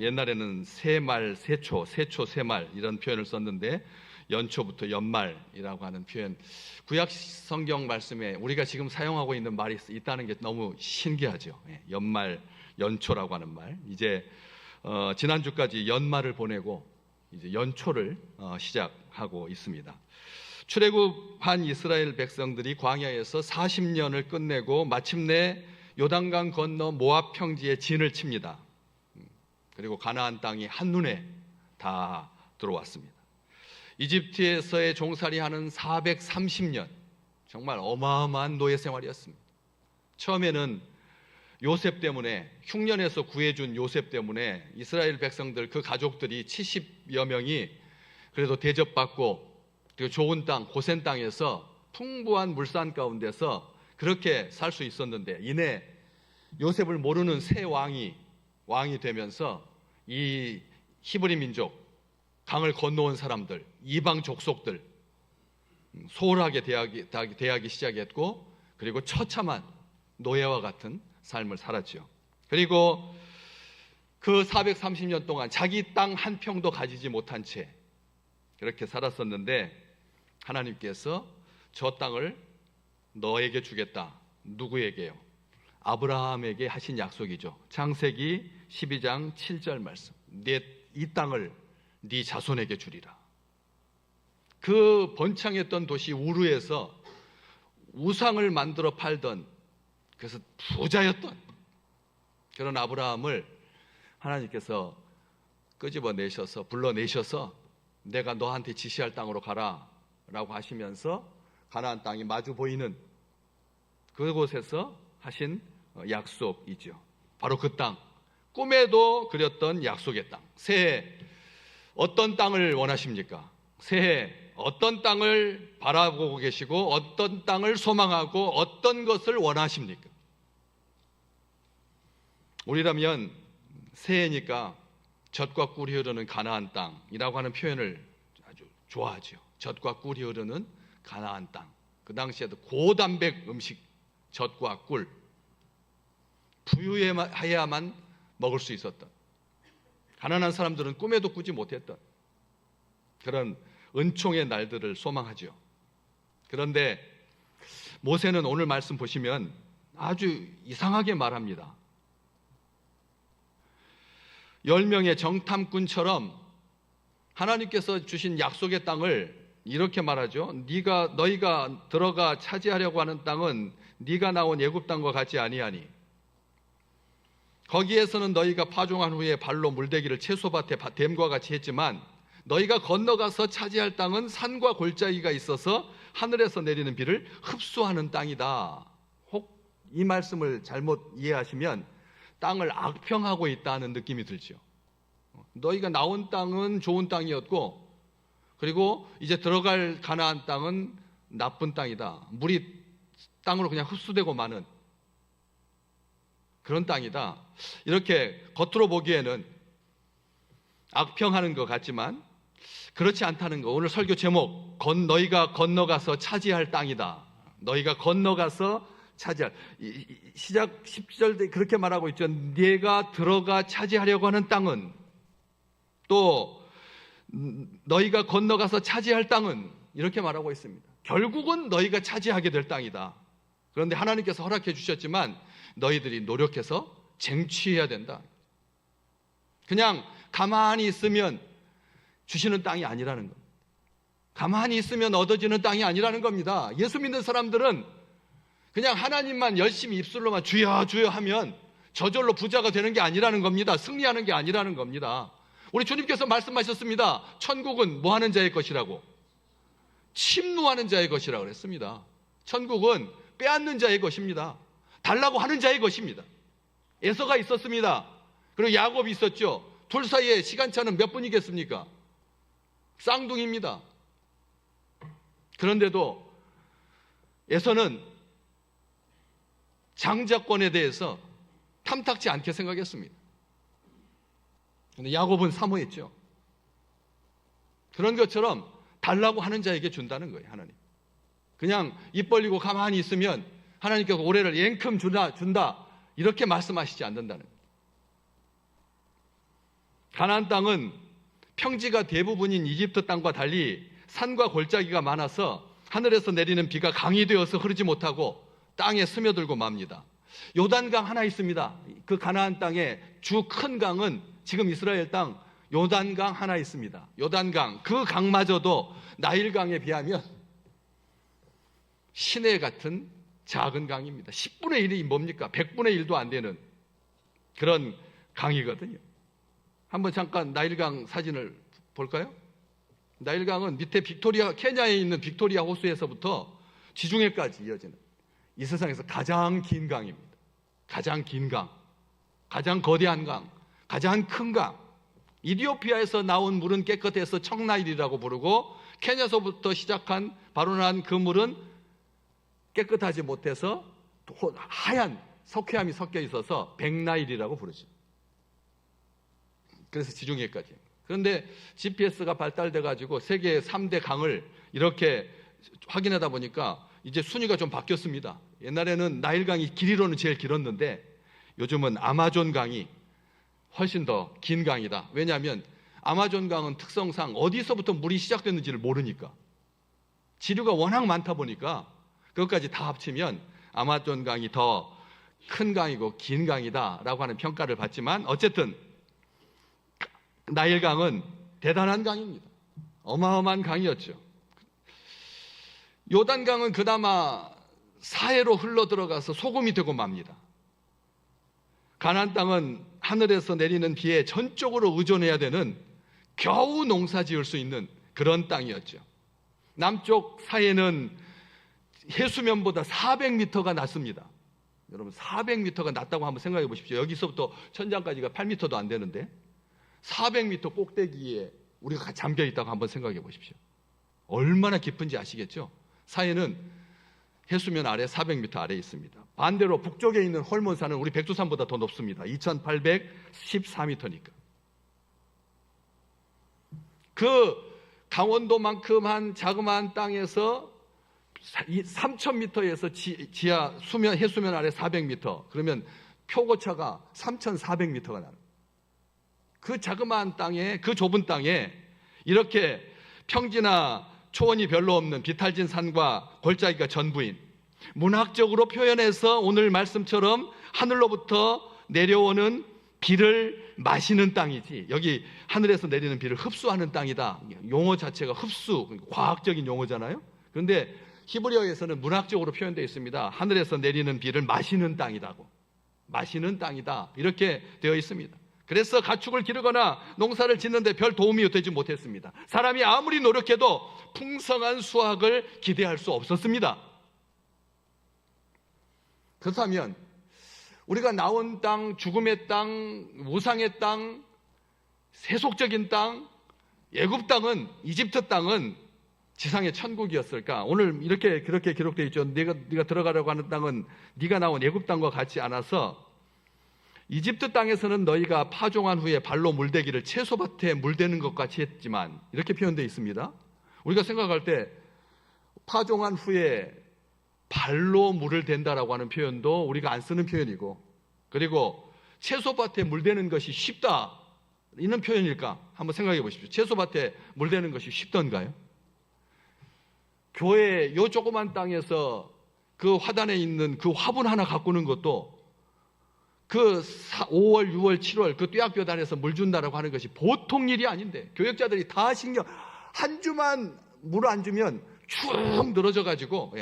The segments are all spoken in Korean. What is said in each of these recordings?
옛날에는 세말, 세초, 세초, 세말 이런 표현을 썼는데 연초부터 연말이라고 하는 표현, 구약 성경 말씀에 우리가 지금 사용하고 있는 말이 있다는 게 너무 신기하죠. 연말, 연초라고 하는 말. 이제 지난주까지 연말을 보내고 이제 연초를 시작하고 있습니다. 출애굽한 이스라엘 백성들이 광야에서 40년을 끝내고 마침내 요단강 건너 모압 평지에 진을 칩니다. 그리고 가나안 땅이 한눈에 다 들어왔습니다. 이집트에서의 종살이하는 430년, 정말 어마어마한 노예 생활이었습니다. 처음에는 요셉 때문에, 흉년에서 구해준 요셉 때문에 이스라엘 백성들, 그 가족들이 70여 명이 그래도 대접받고 그리고 좋은 땅, 고센 땅에서 풍부한 물산 가운데서 그렇게 살 수 있었는데, 이내 요셉을 모르는 새 왕이 되면서 이 히브리 민족, 강을 건너온 사람들, 이방 족속들 소홀하게 대하기 시작했고, 그리고 처참한 노예와 같은 삶을 살았죠. 그리고 그 430년 동안 자기 땅 한 평도 가지지 못한 채 그렇게 살았었는데, 하나님께서 저 땅을 너에게 주겠다. 누구에게요? 아브라함에게 하신 약속이죠. 창세기 12장 7절 말씀. 이 땅을 네 자손에게 주리라. 그 번창했던 도시 우르에서 우상을 만들어 팔던, 그래서 부자였던 그런 아브라함을 하나님께서 끄집어내셔서, 불러내셔서 내가 너한테 지시할 땅으로 가라 라고 하시면서 가나안 땅이 마주 보이는 그곳에서 하신 약속이죠. 바로 그 땅, 꿈에도 그렸던 약속의 땅. 새해 어떤 땅을 원하십니까? 새해 어떤 땅을 바라보고 계시고 어떤 땅을 소망하고 어떤 것을 원하십니까? 우리라면 새해니까 젖과 꿀이 흐르는 가나안 땅이라고 하는 표현을 아주 좋아하죠. 젖과 꿀이 흐르는 가나안 땅. 그 당시에도 고단백 음식, 젖과 꿀, 부유해야만 먹을 수 있었던, 가난한 사람들은 꿈에도 꾸지 못했던 그런 은총의 날들을 소망하죠. 그런데 모세는 오늘 말씀 보시면 아주 이상하게 말합니다. 10명의 정탐꾼처럼 하나님께서 주신 약속의 땅을 이렇게 말하죠. 너희가 들어가 차지하려고 하는 땅은 네가 나온 애굽 땅과 같지 아니하니 거기에서는 너희가 파종한 후에 발로 물대기를 채소밭에 댐과 같이 했지만 너희가 건너가서 차지할 땅은 산과 골짜기가 있어서 하늘에서 내리는 비를 흡수하는 땅이다. 혹 이 말씀을 잘못 이해하시면 땅을 악평하고 있다는 느낌이 들죠. 너희가 나온 땅은 좋은 땅이었고, 그리고 이제 들어갈 가나안 땅은 나쁜 땅이다. 물이 땅으로 그냥 흡수되고 마는 그런 땅이다. 이렇게 겉으로 보기에는 악평하는 것 같지만 그렇지 않다는 거. 오늘 설교 제목, 너희가 건너가서 차지할 땅이다. 너희가 건너가서 차지할, 시작 10절 그렇게 말하고 있죠. 네가 들어가 차지하려고 하는 땅은, 또 너희가 건너가서 차지할 땅은, 이렇게 말하고 있습니다. 결국은 너희가 차지하게 될 땅이다. 그런데 하나님께서 허락해 주셨지만 너희들이 노력해서 쟁취해야 된다. 그냥 가만히 있으면 주시는 땅이 아니라는 겁니다. 가만히 있으면 얻어지는 땅이 아니라는 겁니다. 예수 믿는 사람들은 그냥 하나님만 열심히 입술로만 주여 주여 하면 저절로 부자가 되는 게 아니라는 겁니다. 승리하는 게 아니라는 겁니다. 우리 주님께서 말씀하셨습니다. 천국은 뭐 하는 자의 것이라고? 침노하는 자의 것이라고 그랬습니다. 천국은 빼앗는 자의 것입니다. 달라고 하는 자의 것입니다. 에서가 있었습니다. 그리고 야곱이 있었죠. 둘 사이에 시간차는 몇 분이겠습니까? 쌍둥이입니다. 그런데도 에서는 장자권에 대해서 탐탁지 않게 생각했습니다. 그런데 야곱은 사모했죠. 그런 것처럼 달라고 하는 자에게 준다는 거예요, 하나님. 그냥 입 벌리고 가만히 있으면 하나님께서 올해를 앵큼 준다 이렇게 말씀하시지 않는다는 거예요. 가나안 땅은 평지가 대부분인 이집트 땅과 달리 산과 골짜기가 많아서 하늘에서 내리는 비가 강이 되어서 흐르지 못하고 땅에 스며들고 맙니다. 요단강 하나 있습니다. 그 가나안 땅에 주 큰 강은 지금 이스라엘 땅 요단강 하나 있습니다. 요단강, 그 강마저도 나일강에 비하면 시내 같은 작은 강입니다. 10분의 1이 뭡니까? 100분의 1도 안 되는 그런 강이거든요. 한번 잠깐 나일강 사진을 볼까요? 나일강은 밑에 빅토리아, 케냐에 있는 빅토리아 호수에서부터 지중해까지 이어지는 이 세상에서 가장 긴 강입니다. 가장 긴 강, 가장 거대한 강, 가장 큰 강. 이디오피아에서 나온 물은 깨끗해서 청나일이라고 부르고, 케냐서부터 시작한 발원한 그 물은 깨끗하지 못해서 하얀 석회암이 섞여 있어서 백나일이라고 부르죠. 그래서 지중해까지. 그런데 GPS가 발달돼 가지고 세계 3대 강을 이렇게 확인하다 보니까 이제 순위가 좀 바뀌었습니다. 옛날에는 나일강이 길이로는 제일 길었는데 요즘은 아마존강이 훨씬 더 긴 강이다. 왜냐하면 아마존강은 특성상 어디서부터 물이 시작됐는지를 모르니까, 지류가 워낙 많다 보니까 그것까지 다 합치면 아마존강이 더 큰 강이고 긴 강이다라고 하는 평가를 받지만, 어쨌든 나일강은 대단한 강입니다. 어마어마한 강이었죠. 요단강은 그나마 사해로 흘러 들어가서 소금이 되고 맙니다. 가나안 땅은 하늘에서 내리는 비에 전적으로 의존해야 되는, 겨우 농사 지을 수 있는 그런 땅이었죠. 남쪽 사해는 해수면보다 400m가 낮습니다. 여러분, 400m가 낮다고 한번 생각해 보십시오. 여기서부터 천장까지가 8m도 안 되는데 400m 꼭대기에 우리가 잠겨 있다고 한번 생각해 보십시오. 얼마나 깊은지 아시겠죠? 사해는 해수면 아래 400m 아래에 있습니다. 반대로 북쪽에 있는 헐몬산은 우리 백두산보다 더 높습니다. 2814m니까. 그 강원도만큼 한 자그마한 땅에서 3000m에서 지하 수면, 해수면 아래 400m, 그러면 표고차가 3400m가 나는, 그 자그마한 땅에, 그 좁은 땅에 이렇게 평지나 초원이 별로 없는 비탈진 산과 골짜기가 전부인, 문학적으로 표현해서 오늘 말씀처럼 하늘로부터 내려오는 비를 마시는 땅이지, 여기 하늘에서 내리는 비를 흡수하는 땅이다. 용어 자체가 흡수, 과학적인 용어잖아요. 그런데 히브리어에서는 문학적으로 표현되어 있습니다. 하늘에서 내리는 비를 마시는 땅이라고, 마시는 땅이다, 이렇게 되어 있습니다. 그래서 가축을 기르거나 농사를 짓는데 별 도움이 되지 못했습니다. 사람이 아무리 노력해도 풍성한 수확을 기대할 수 없었습니다. 그렇다면 우리가 나온 땅, 죽음의 땅, 우상의 땅, 세속적인 땅, 애굽 땅은, 이집트 땅은 지상의 천국이었을까? 오늘 이렇게 그렇게 기록되어 있죠. 네가 들어가려고 하는 땅은 네가 나온 애굽 땅과 같지 않아서 이집트 땅에서는 너희가 파종한 후에 발로 물대기를 채소밭에 물대는 것 같이 했지만, 이렇게 표현되어 있습니다. 우리가 생각할 때 파종한 후에 발로 물을 댄다라고 하는 표현도 우리가 안 쓰는 표현이고, 그리고 채소밭에 물대는 것이 쉽다, 이런 표현일까? 한번 생각해 보십시오. 채소밭에 물대는 것이 쉽던가요? 교회 요 조그만 땅에서 그 화단에 있는 그 화분 하나 가꾸는 것도, 그 5월, 6월, 7월 그 뙤약볕 물 준다라고 하는 것이 보통 일이 아닌데, 교역자들이 다 신경, 한 주만 물 안 주면 쭉 늘어져 가지고,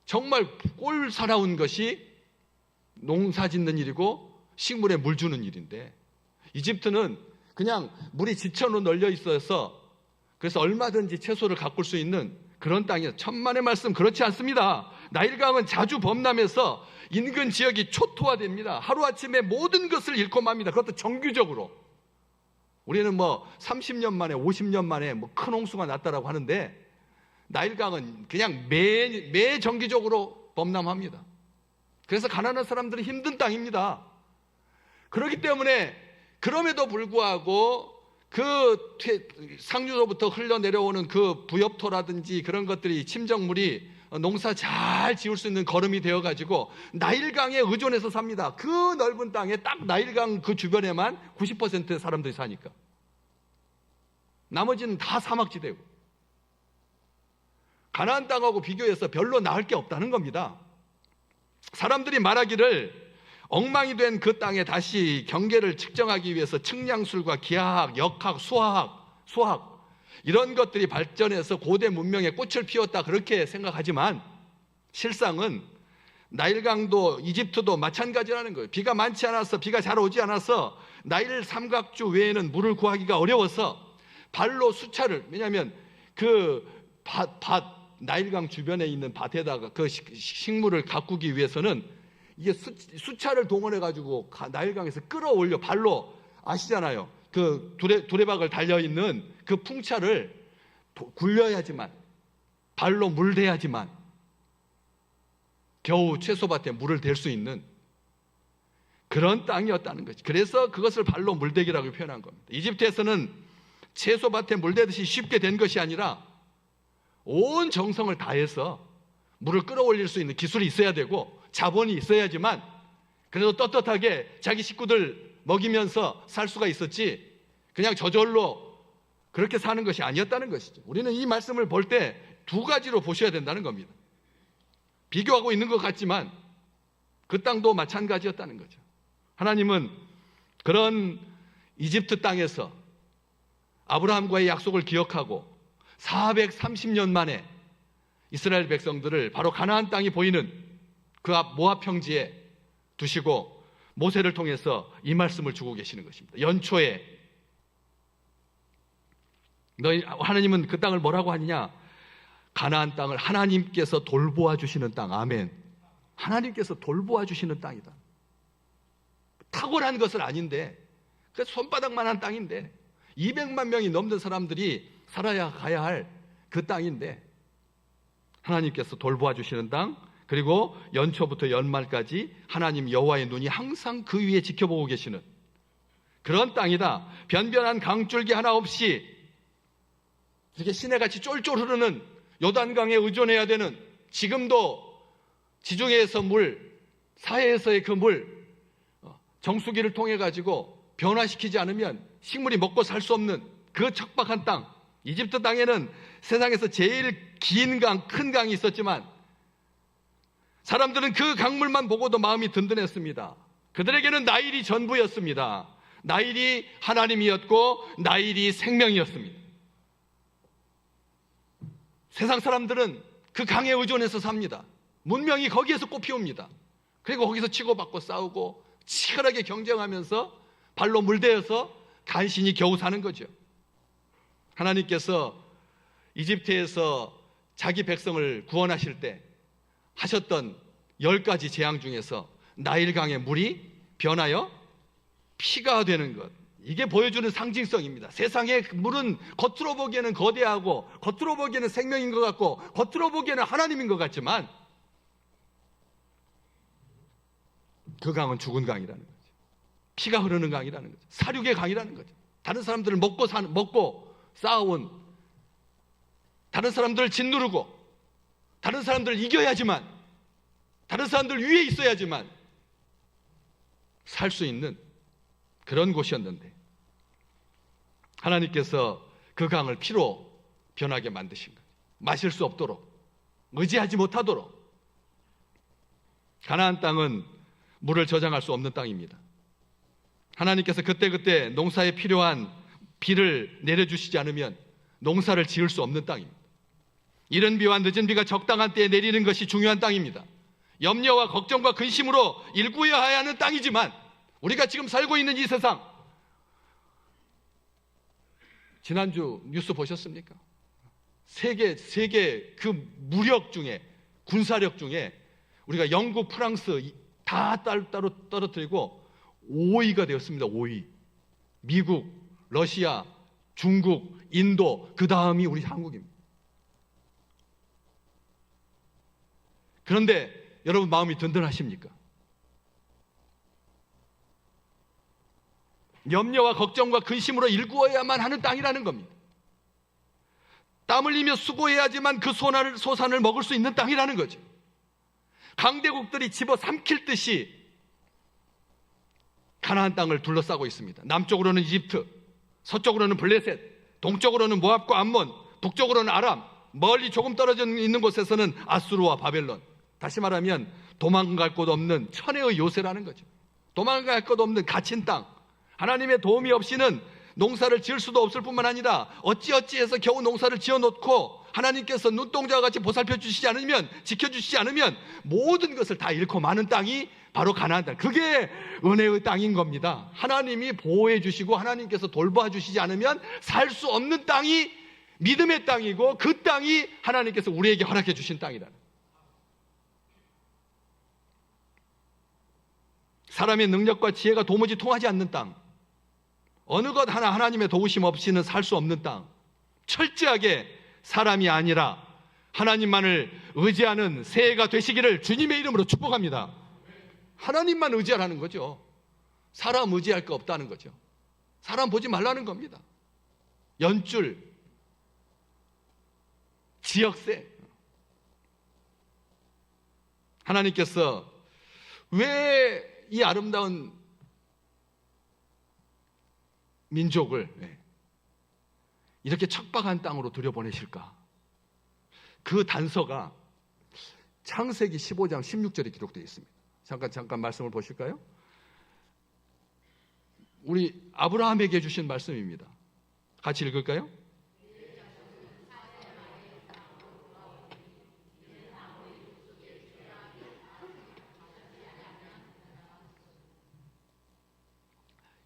정말 꼴사나운 것이 농사 짓는 일이고 식물에 물 주는 일인데, 이집트는 그냥 물이 지천으로 널려 있어서 그래서 얼마든지 채소를 가꿀 수 있는 그런 땅이에요. 천만의 말씀, 그렇지 않습니다. 나일강은 자주 범람해서 인근 지역이 초토화됩니다. 하루아침에 모든 것을 잃고 맙니다. 그것도 정규적으로. 우리는 뭐 30년 만에 50년 만에 뭐 큰 홍수가 났다라고 하는데, 나일강은 그냥 매 정기적으로 범람합니다. 그래서 가난한 사람들은 힘든 땅입니다. 그렇기 때문에 그럼에도 불구하고 그 상류로부터 흘러내려오는 그 부엽토라든지 그런 것들이, 침정물이 농사 잘 지을 수 있는 거름이 되어가지고 나일강에 의존해서 삽니다. 그 넓은 땅에 딱 나일강 그 주변에만 90%의 사람들이 사니까. 나머지는 다 사막지대고. 가나안 땅하고 비교해서 별로 나을 게 없다는 겁니다. 사람들이 말하기를 엉망이 된 그 땅에 다시 경계를 측정하기 위해서 측량술과 기하학, 역학, 수학 이런 것들이 발전해서 고대 문명의 꽃을 피웠다 그렇게 생각하지만 실상은 나일강도 이집트도 마찬가지라는 거예요. 비가 많지 않아서 비가 잘 오지 않아서 나일 삼각주 외에는 물을 구하기가 어려워서 발로 수차를 왜냐하면 그 나일강 주변에 있는 밭에다가 그 식물을 가꾸기 위해서는 이게 수차를 동원해 가지고 나일강에서 끌어올려 발로 아시잖아요. 그 두레박을 달려 있는 그 풍차를 굴려야지만 발로 물대야지만 겨우 채소밭에 물을 댈 수 있는 그런 땅이었다는 거지. 그래서 그것을 발로 물대기라고 표현한 겁니다. 이집트에서는 채소밭에 물대듯이 쉽게 된 것이 아니라 온 정성을 다해서 물을 끌어올릴 수 있는 기술이 있어야 되고 자본이 있어야지만 그래도 떳떳하게 자기 식구들 먹이면서 살 수가 있었지 그냥 저절로 그렇게 사는 것이 아니었다는 것이죠. 우리는 이 말씀을 볼 때 두 가지로 보셔야 된다는 겁니다. 비교하고 있는 것 같지만 그 땅도 마찬가지였다는 거죠. 하나님은 그런 이집트 땅에서 아브라함과의 약속을 기억하고 430년 만에 이스라엘 백성들을 바로 가나안 땅이 보이는 그 앞 모압 평지에 두시고 모세를 통해서 이 말씀을 주고 계시는 것입니다. 연초에 하나님은 그 땅을 뭐라고 하느냐? 가나안 땅을 하나님께서 돌보아 주시는 땅. 아멘. 하나님께서 돌보아 주시는 땅이다. 탁월한 것은 아닌데 그 손바닥만한 땅인데 200만 명이 넘는 사람들이 살아야 가야 할 그 땅인데 하나님께서 돌보아 주시는 땅, 그리고 연초부터 연말까지 하나님 여호와의 눈이 항상 그 위에 지켜보고 계시는 그런 땅이다. 변변한 강줄기 하나 없이 이렇게 시내같이 쫄쫄 흐르는 요단강에 의존해야 되는, 지금도 지중해에서 물, 사해에서의 그 물 정수기를 통해 가지고 변화시키지 않으면 식물이 먹고 살 수 없는 그 척박한 땅. 이집트 땅에는 세상에서 제일 긴 강, 큰 강이 있었지만 사람들은 그 강물만 보고도 마음이 든든했습니다. 그들에게는 나일이 전부였습니다. 나일이 하나님이었고 나일이 생명이었습니다. 세상 사람들은 그 강에 의존해서 삽니다. 문명이 거기에서 꽃피웁니다. 그리고 거기서 치고받고 싸우고 치열하게 경쟁하면서 발로 물대어서 간신히 겨우 사는 거죠. 하나님께서 이집트에서 자기 백성을 구원하실 때 하셨던 10가지 재앙 중에서 나일강의 물이 변하여 피가 되는 것, 이게 보여주는 상징성입니다. 세상의 물은 겉으로 보기에는 거대하고 겉으로 보기에는 생명인 것 같고 겉으로 보기에는 하나님인 것 같지만 그 강은 죽은 강이라는 거죠. 피가 흐르는 강이라는 거죠. 사륙의 강이라는 거죠. 다른 사람들을 먹고 싸워온, 다른 사람들을 짓누르고 다른 사람들을 이겨야지만, 다른 사람들 위에 있어야지만 살 수 있는 그런 곳이었는데 하나님께서 그 강을 피로 변하게 만드신 거예요. 마실 수 없도록, 의지하지 못하도록. 가나안 땅은 물을 저장할 수 없는 땅입니다. 하나님께서 그때그때 농사에 필요한 비를 내려주시지 않으면 농사를 지을 수 없는 땅입니다. 이른 비와 늦은 비가 적당한 때에 내리는 것이 중요한 땅입니다. 염려와 걱정과 근심으로 일구어야 하는 땅이지만 우리가 지금 살고 있는 이 세상, 지난주 뉴스 보셨습니까? 세계 그 무력 중에, 군사력 중에 우리가 영국, 프랑스 다 따로 떨어뜨리고 5위가 되었습니다. 5위. 미국, 러시아, 중국, 인도, 그 다음이 우리 한국입니다. 그런데 여러분 마음이 든든하십니까? 염려와 걱정과 근심으로 일구어야만 하는 땅이라는 겁니다. 땀 흘리며 수고해야지만 그 소산을 먹을 수 있는 땅이라는 거죠. 강대국들이 집어 삼킬 듯이 가나안 땅을 둘러싸고 있습니다. 남쪽으로는 이집트, 서쪽으로는 블레셋, 동쪽으로는 모압과 암몬, 북쪽으로는 아람, 멀리 조금 떨어져 있는 곳에서는 아수르와 바벨론. 다시 말하면 도망갈 곳 없는 천혜의 요새라는 거죠. 도망갈 곳 없는 갇힌 땅. 하나님의 도움이 없이는 농사를 지을 수도 없을 뿐만 아니라 어찌어찌해서 겨우 농사를 지어놓고 하나님께서 눈동자와 같이 보살펴 주시지 않으면, 지켜주시지 않으면 모든 것을 다 잃고 마는 땅이 바로 가나안 땅. 그게 은혜의 땅인 겁니다. 하나님이 보호해 주시고 하나님께서 돌봐 주시지 않으면 살 수 없는 땅이 믿음의 땅이고, 그 땅이 하나님께서 우리에게 허락해 주신 땅이다. 사람의 능력과 지혜가 도무지 통하지 않는 땅, 어느 것 하나 하나님의 도우심 없이는 살 수 없는 땅, 철저하게 사람이 아니라 하나님만을 의지하는 새해가 되시기를 주님의 이름으로 축복합니다. 하나님만 의지하라는 거죠. 사람 의지할 거 없다는 거죠. 사람 보지 말라는 겁니다. 연줄, 지역세. 하나님께서 왜 이 아름다운 민족을 이렇게 척박한 땅으로 들여보내실까? 그 단서가 창세기 15장 16절에 기록되어 있습니다. 잠깐 말씀을 보실까요? 우리 아브라함에게 주신 말씀입니다. 같이 읽을까요?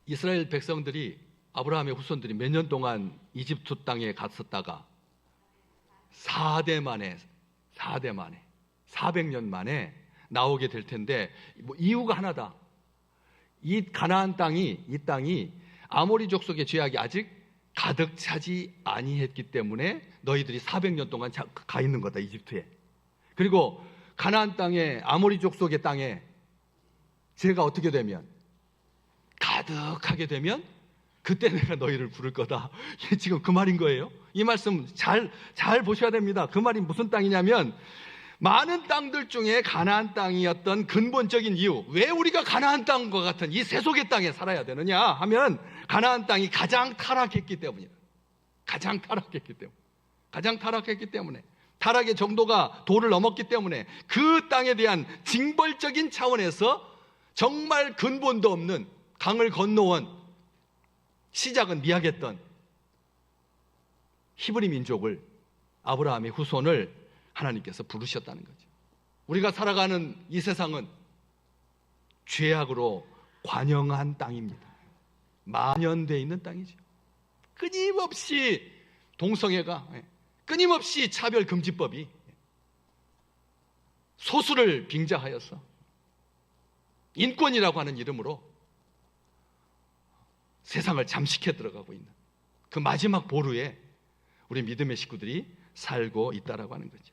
이스라엘 백성들이, 아브라함의 후손들이 몇 년 동안 이집트 땅에 갔었다가 4대 만에 400년 만에 나오게 될 텐데, 이유가 하나다. 이 가나안 땅이, 이 땅이 아모리 족속의 죄악이 아직 가득 차지 아니했기 때문에 너희들이 400년 동안 가 있는 거다, 이집트에. 그리고 가나안 땅에, 아모리 족속의 땅에 죄가 어떻게 되면, 가득하게 되면 그때 내가 너희를 부를 거다. 이게 지금 그 말인 거예요. 이 말씀 잘 보셔야 됩니다. 그 말이 무슨 땅이냐면, 많은 땅들 중에 가나안 땅이었던 근본적인 이유, 왜 우리가 가나안 땅과 같은 이 세속의 땅에 살아야 되느냐 하면, 가나안 땅이 가장 타락했기 때문이에요. 가장 타락했기 때문에, 타락의 정도가 도를 넘었기 때문에, 그 땅에 대한 징벌적인 차원에서 정말 근본도 없는, 강을 건너온, 시작은 미약했던 히브리 민족을, 아브라함의 후손을 하나님께서 부르셨다는 거죠. 우리가 살아가는 이 세상은 죄악으로 관영한 땅입니다. 만연되어 있는 땅이죠. 끊임없이 동성애가, 끊임없이 차별금지법이 소수를 빙자하여서 인권이라고 하는 이름으로 세상을 잠식해 들어가고 있는 그 마지막 보루에 우리 믿음의 식구들이 살고 있다라고 하는 거죠.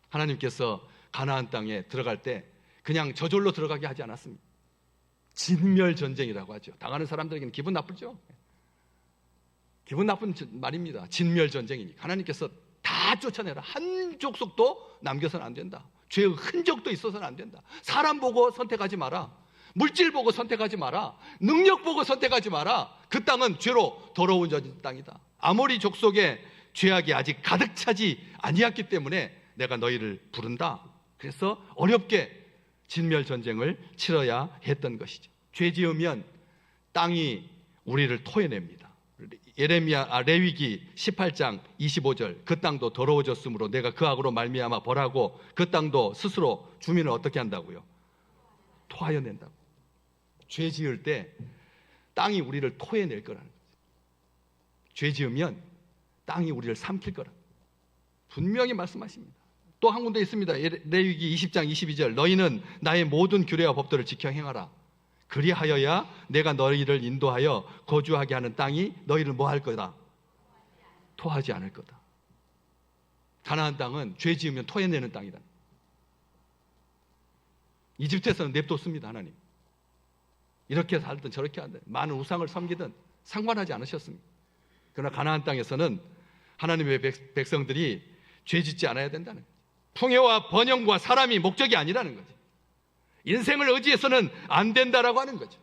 하나님께서 가나안 땅에 들어갈 때 그냥 저절로 들어가게 하지 않았습니다. 진멸 전쟁이라고 하죠. 당하는 사람들에게는 기분 나쁘죠. 기분 나쁜 말입니다. 진멸 전쟁이니까 하나님께서 다 쫓아내라. 한 족속도 남겨서는 안 된다. 죄의 흔적도 있어서는 안 된다. 사람 보고 선택하지 마라. 물질 보고 선택하지 마라. 능력 보고 선택하지 마라. 그 땅은 죄로 더러운 땅이다. 아모리 족속의 죄악이 아직 가득 차지 아니었기 때문에 내가 너희를 부른다. 그래서 어렵게 진멸 전쟁을 치러야 했던 것이죠. 죄 지으면 땅이 우리를 토해냅니다. 레위기 18장 25절, 그 땅도 더러워졌으므로 내가 그 악으로 말미암아 벌하고 그 땅도 스스로 주민을 어떻게 한다고요? 토하여 낸다고. 죄 지을 때 땅이 우리를 토해낼 거라는 거죠. 죄 지으면 땅이 우리를 삼킬 거라 분명히 말씀하십니다. 또 한 군데 있습니다. 레위기 20장 22절, 너희는 나의 모든 규례와 법도를 지켜 행하라. 그리하여야 내가 너희를 인도하여 거주하게 하는 땅이 너희를 뭐 할 거다? 토하지 않을 거다. 가나안 땅은 죄 지으면 토해내는 땅이다. 이집트에서는 냅뒀습니다. 하나님. 이렇게 살든 저렇게 하든 많은 우상을 섬기든 상관하지 않으셨습니다. 그러나 가나안 땅에서는 하나님의 백성들이 죄 짓지 않아야 된다는 거죠. 풍요와 번영과 사람이 목적이 아니라는 거죠. 인생을 의지해서는 안 된다라고 하는 거죠.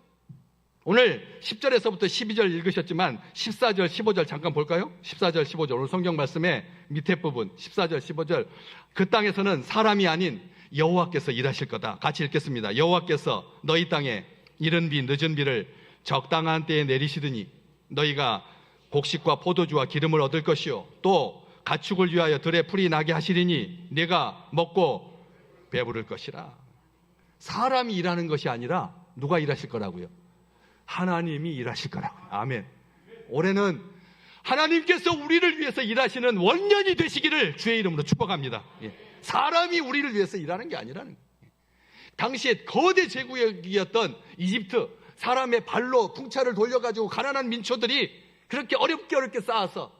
오늘 10절에서부터 12절 읽으셨지만 14절, 15절 잠깐 볼까요? 14절, 15절 오늘 성경 말씀의 밑에 부분 14절, 15절 그 땅에서는 사람이 아닌 여호와께서 일하실 거다. 같이 읽겠습니다. 여호와께서 너희 땅에 이른 비 늦은 비를 적당한 때에 내리시더니 너희가 곡식과 포도주와 기름을 얻을 것이요 또 가축을 위하여 들에 풀이 나게 하시리니 내가 먹고 배부를 것이라. 사람이 일하는 것이 아니라 누가 일하실 거라고요? 하나님이 일하실 거라고요. 아멘. 올해는 하나님께서 우리를 위해서 일하시는 원년이 되시기를 주의 이름으로 축복합니다. 사람이 우리를 위해서 일하는 게 아니라는 거예요. 당시에 거대 제국이었던 이집트, 사람의 발로 풍차를 돌려가지고 가난한 민초들이 그렇게 어렵게 쌓아서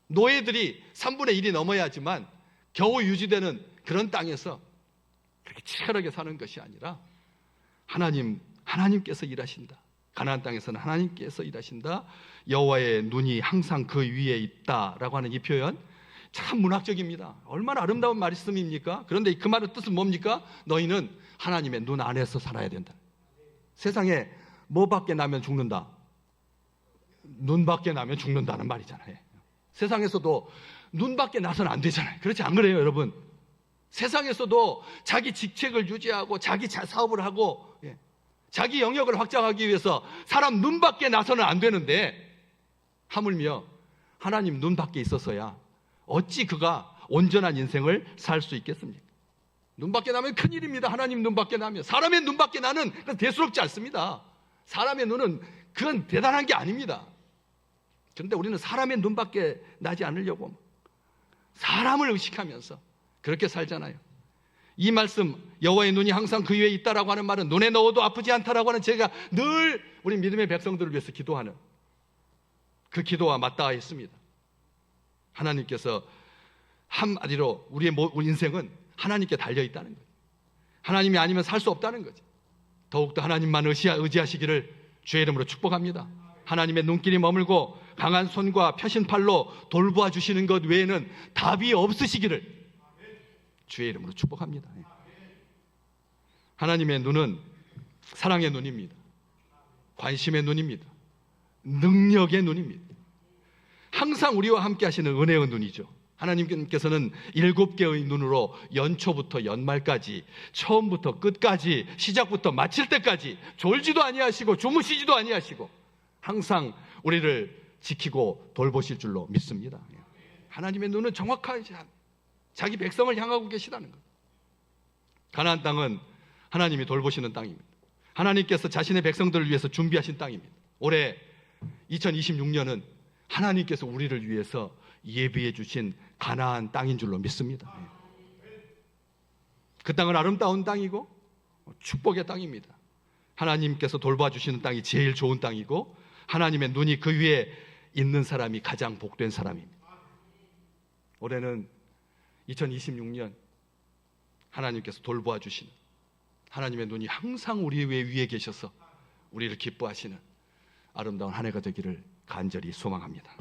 노예들이 3분의 1이 넘어야 하지만 겨우 유지되는 그런 땅에서 그렇게 치열하게 사는 것이 아니라 하나님께서 일하신다. 가나안 땅에서는 하나님께서 일하신다. 여호와의 눈이 항상 그 위에 있다라고 하는 이 표현 참 문학적입니다. 얼마나 아름다운 말씀입니까? 그런데 그 말의 뜻은 뭡니까? 너희는 하나님의 눈 안에서 살아야 된다. 세상에 뭐 밖에 나면 죽는다. 눈 밖에 나면 죽는다는 말이잖아요. 세상에서도 눈 밖에 나서는 안 되잖아요. 그렇지 안 그래요, 여러분? 세상에서도 자기 직책을 유지하고 자기 사업을 하고 자기 영역을 확장하기 위해서 사람 눈 밖에 나서는 안 되는데 하물며 하나님 눈 밖에 있어서야 어찌 그가 온전한 인생을 살 수 있겠습니까? 눈 밖에 나면 큰일입니다. 하나님 눈 밖에 나면. 사람의 눈 밖에 나는 그건 대수롭지 않습니다. 사람의 눈은 그건 대단한 게 아닙니다. 그런데 우리는 사람의 눈 밖에 나지 않으려고 사람을 의식하면서 그렇게 살잖아요. 이 말씀 여호와의 눈이 항상 그 위에 있다라고 하는 말은 눈에 넣어도 아프지 않다라고 하는 제가 늘 우리 믿음의 백성들을 위해서 기도하는 그 기도와 맞닿아있습니다. 하나님께서 한마디로 우리 인생은 하나님께 달려있다는 거예요. 하나님이 아니면 살 수 없다는 거죠. 더욱더 하나님만 의지하시기를 주의 이름으로 축복합니다. 하나님의 눈길이 머물고 강한 손과 펴신 팔로 돌보아 주시는 것 외에는 답이 없으시기를 주의 이름으로 축복합니다. 하나님의 눈은 사랑의 눈입니다. 관심의 눈입니다. 능력의 눈입니다. 항상 우리와 함께 하시는 은혜의 눈이죠. 하나님께서는 7개의 눈으로 연초부터 연말까지 처음부터 끝까지 시작부터 마칠 때까지 졸지도 아니하시고 주무시지도 아니하시고 항상 우리를 지키고 돌보실 줄로 믿습니다. 하나님의 눈은 정확하게 자기 백성을 향하고 계시다는 것. 가나안 땅은 하나님이 돌보시는 땅입니다. 하나님께서 자신의 백성들을 위해서 준비하신 땅입니다. 올해 2026년은 하나님께서 우리를 위해서 예비해 주신 가나안 땅인 줄로 믿습니다. 그 땅은 아름다운 땅이고 축복의 땅입니다. 하나님께서 돌봐주시는 땅이 제일 좋은 땅이고 하나님의 눈이 그 위에 있는 사람이 가장 복된 사람입니다. 올해는 2026년 하나님께서 돌보아 주시는 하나님의 눈이 항상 우리 위에 계셔서 우리를 기뻐하시는 아름다운 한 해가 되기를 간절히 소망합니다.